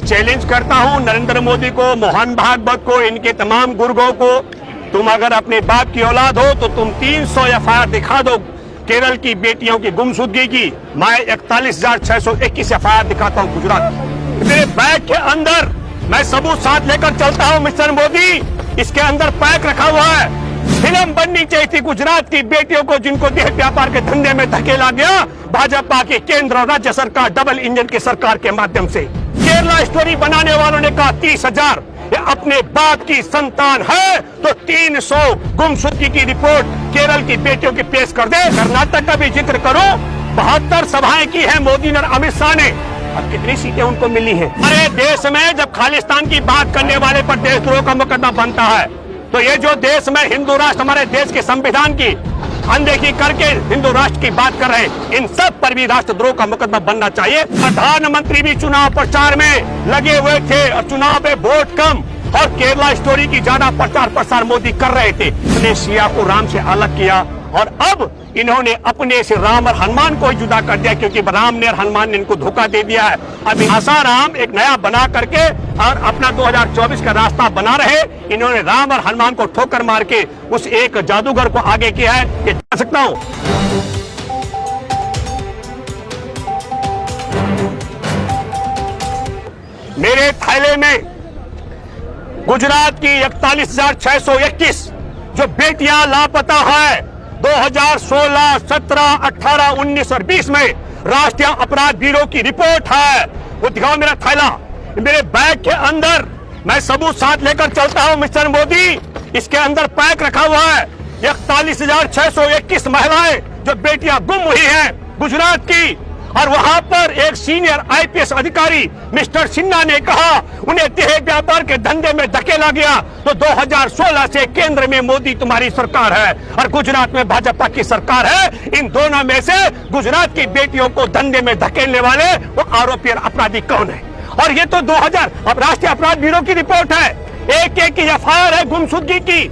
Challenge करता हूं नरेंद्र मोदी को, मोहन भागवत को, इनके तमाम गुर्गों को, तुम अगर अपने बाप की औलाद हो तो तुम 300 एफआईआर दिखा दो केरल की बेटियों की गुमशुदगी की। मैं 41,621 एफआईआर दिखाता हूं गुजरात। मेरे बैग के अंदर मैं सबूत साथ लेकर चलता हूं मिस्टर मोदी, इसके अंदर पैक रखा हुआ है। फिल्म बननी चाहिए थी गुजरात की बेटियों को जिनको देह व्यापार के धंधे में धकेला गया भाजपा की केंद्र और राज्य सरकार डबल इंजन की सरकार के माध्यम से। केरला स्टोरी बनाने वालों ने कहा 30,000 अपने बाप की संतान है तो 300 गुमशुदगी की रिपोर्ट केरल की बेटियों की पेश कर दे। कर्नाटक का भी जिक्र करो, 72 सभाएं की है मोदी और अमित शाह ने, अब कितनी सीटें उनको मिली हैं? अरे देश में जब खालिस्तान की बात करने वाले पर देशद्रोह का मुकदमा बनता है तो ये जो देश में हिंदू राष्ट्र हमारे देश के संविधान की अनदेखी करके हिंदू राष्ट्र की बात कर रहे हैं, इन सब पर भी राष्ट्रद्रोह का मुकदमा बनना चाहिए। प्रधानमंत्री भी चुनाव प्रचार में लगे हुए थे और चुनाव में वोट कम और केरला स्टोरी की ज्यादा प्रचार प्रसार मोदी कर रहे थे। उन्होंने सिया को राम से अलग किया और अब इन्होंने अपने से राम और हनुमान को जुदा कर दिया क्योंकि राम ने और हनुमान ने इनको धोखा दे दिया है। अभी आसाराम एक नया बना करके और अपना 2024 का रास्ता बना रहे, इन्होंने राम और हनुमान को ठोकर मार के उस एक जादूगर को आगे किया है। ये जा सकता हूं मेरे थैले में गुजरात की 41,621 जो बेटियां लापता है 2016, 17, 18, 19 और 20 में राष्ट्रीय अपराध ब्यूरो की रिपोर्ट है। वो दिखाओ मेरा थैला, मेरे बैग के अंदर मैं सबूत साथ लेकर चलता हूं मिस्टर मोदी, इसके अंदर पैक रखा हुआ है 41,621 महिलाएं जो बेटियां गुम हुई हैं गुजरात की। और वहां पर एक सीनियर आईपीएस अधिकारी मिस्टर सिन्हा ने कहा उन्हें देह व्यापार के धंधे में धकेला गया। तो 2016 से केंद्र में मोदी तुम्हारी सरकार है और गुजरात में भाजपा की सरकार है। इन दोनों में से गुजरात की बेटियों को धंधे में धकेलने वाले वो आरोपी और अपराधी कौन है? और ये तो 2000 अब राष्ट्रीय अपराध ब्यूरो की रिपोर्ट है, एक की एफआईआर है गुमशुदगी की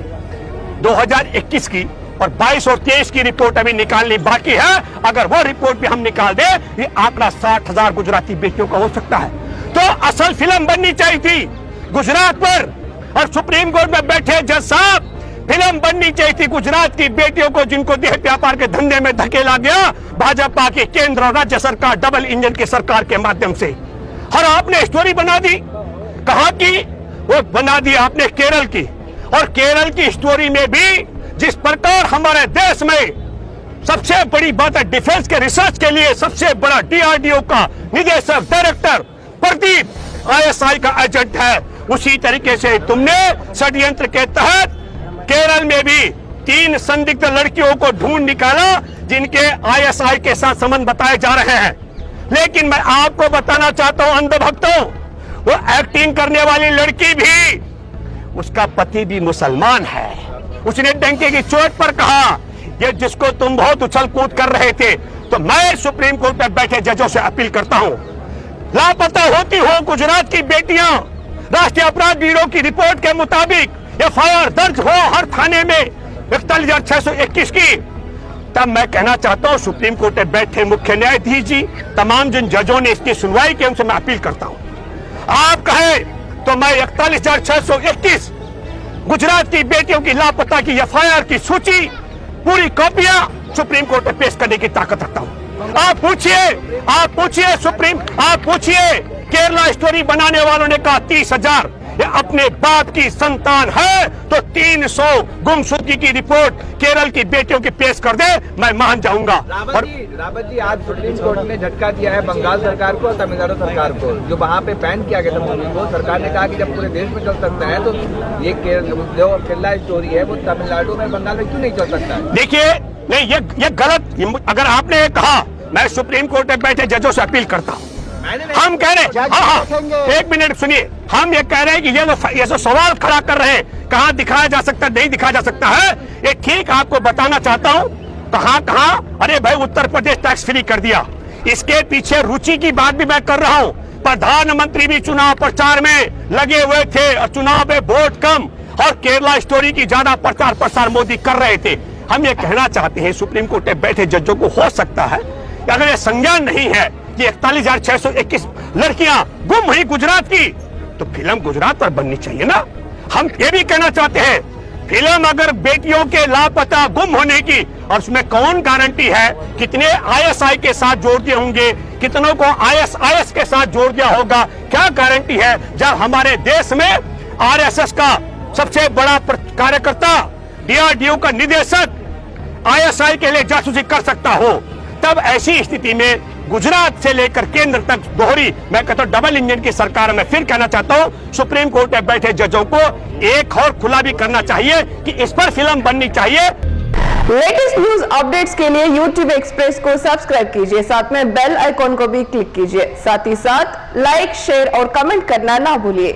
2021 की और 22 और 23 की रिपोर्ट अभी निकालनी बाकी है। अगर वो रिपोर्ट भी हम निकाल दे ये आंकड़ा 60,000 गुजराती बेटियों का हो सकता है। तो असल फिल्म बननी चाहिए थी गुजरात पर और सुप्रीम कोर्ट में बैठे जज साहब, फिल्म बननी चाहिए थी गुजरात की बेटियों को जिनको देह व्यापार के धंधे में धकेला गया भाजपा की केंद्र और राज्य सरकार डबल इंजन की सरकार के माध्यम से। और आपने स्टोरी बना दी, कहा कि वो बना दी आपने केरल की, और केरल की स्टोरी में भी जिस प्रकार हमारे देश में सबसे बड़ी बात है डिफेंस के रिसर्च के लिए सबसे बड़ा डीआरडीओ का निदेशक डायरेक्टर प्रदीप आईएसआई का एजेंट है, उसी तरीके से तुमने षड्यंत्र के तहत केरल में भी 3 संदिग्ध लड़कियों को ढूंढ निकाला जिनके आईएसआई के साथ संबंध बताए जा रहे हैं। लेकिन मैं आपको बताना चाहता हूं अंधभक्तों, वो एक्टिंग करने वाली लड़की भी उसका पति भी मुसलमान है। उसने डंके की चोट पर कहा ये जिसको तुम बहुत उछल कूद कर रहे थे। तो मैं सुप्रीम कोर्ट पर बैठे जजों से अपील करता हूं, लापता होती हो गुजरात की बेटियां, राष्ट्रीय अपराध ब्यूरो की रिपोर्ट के मुताबिक एफआईआर दर्ज हो हर थाने में 41,621 की, तब मैं कहना चाहता हूं सुप्रीम कोर्ट में बैठे मुख्य न्यायाधीश जी, तमाम जिन जजों ने इसकी सुनवाई की उनसे मैं अपील करता हूं, आप कहे तो मैं 41,621 गुजरात की बेटियों की लापता की एफआईआर की सूची पूरी कॉपियां सुप्रीम कोर्ट में पेश करने की ताकत रखता हूं। आप पूछिए सुप्रीम, आप पूछिए केरला स्टोरी बनाने वालों ने कहा 30,000 अपने बाप की संतान है तो 300 गुमशुदगी की रिपोर्ट केरल की बेटियों की पेश कर दे, मैं मान जाऊंगा। रावत जी आज सुप्रीम कोर्ट ने झटका दिया है बंगाल सरकार को और तमिलनाडु सरकार को, जो वहाँ पे बैन किया गया था मूवी को। सरकार ने कहा कि जब पूरे देश में चल सकता है तो ये जो केरला स्टोरी है वो तमिलनाडु में बंगाल में क्यों नहीं चल सकता है? देखिए नहीं, ये गलत, अगर आपने कहा, मैं सुप्रीम कोर्ट में बैठे जजों से अपील करता हूँ, हम कह रहे हैं, हाँ, एक मिनट सुनिए, हम ये कह रहे हैं कि ये जो सवाल खड़ा कर रहे हैं कहाँ दिखाया जा सकता है, नहीं दिखाया जा सकता है, ये ठीक आपको बताना चाहता हूँ कहाँ। अरे भाई उत्तर प्रदेश टैक्स फ्री कर दिया, इसके पीछे रुचि की बात भी मैं कर रहा हूँ। प्रधानमंत्री भी चुनाव प्रचार में लगे हुए थे और चुनाव में वोट कम और केरला स्टोरी की ज्यादा प्रचार प्रसार मोदी कर रहे थे। हम ये कहना चाहते हैं सुप्रीम कोर्ट में बैठे जजों को, हो सकता है अगर ये संज्ञान नहीं है की 41,621 लड़कियां गुम हुई गुजरात की, तो फिल्म गुजरात पर बननी चाहिए ना। हम ये भी कहना चाहते हैं, फिल्म अगर बेटियों के लापता गुम होने की, और उसमें कौन गारंटी है कितने आईएसआई के साथ जोड़ दिए होंगे, कितनों को आईएसआईएस के साथ जोड़ दिया होगा, क्या गारंटी है जब हमारे देश में आरएसएस का सबसे बड़ा कार्यकर्ता, डीआरडीओ का निदेशक आईएसआई के लिए जासूसी कर सकता हो। तब ऐसी स्थिति में गुजरात से लेकर केंद्र तक दोहरी, मैं कहता हूं डबल इंजन की सरकार। मैं फिर कहना चाहता हूं, सुप्रीम कोर्ट में बैठे जजों को एक और खुला भी करना चाहिए कि इस पर फिल्म बननी चाहिए। लेटेस्ट न्यूज अपडेट्स के लिए YouTube एक्सप्रेस को सब्सक्राइब कीजिए, साथ में बेल आइकॉन को भी क्लिक कीजिए, साथ ही साथ लाइक, शेयर और कमेंट करना ना भूलिए।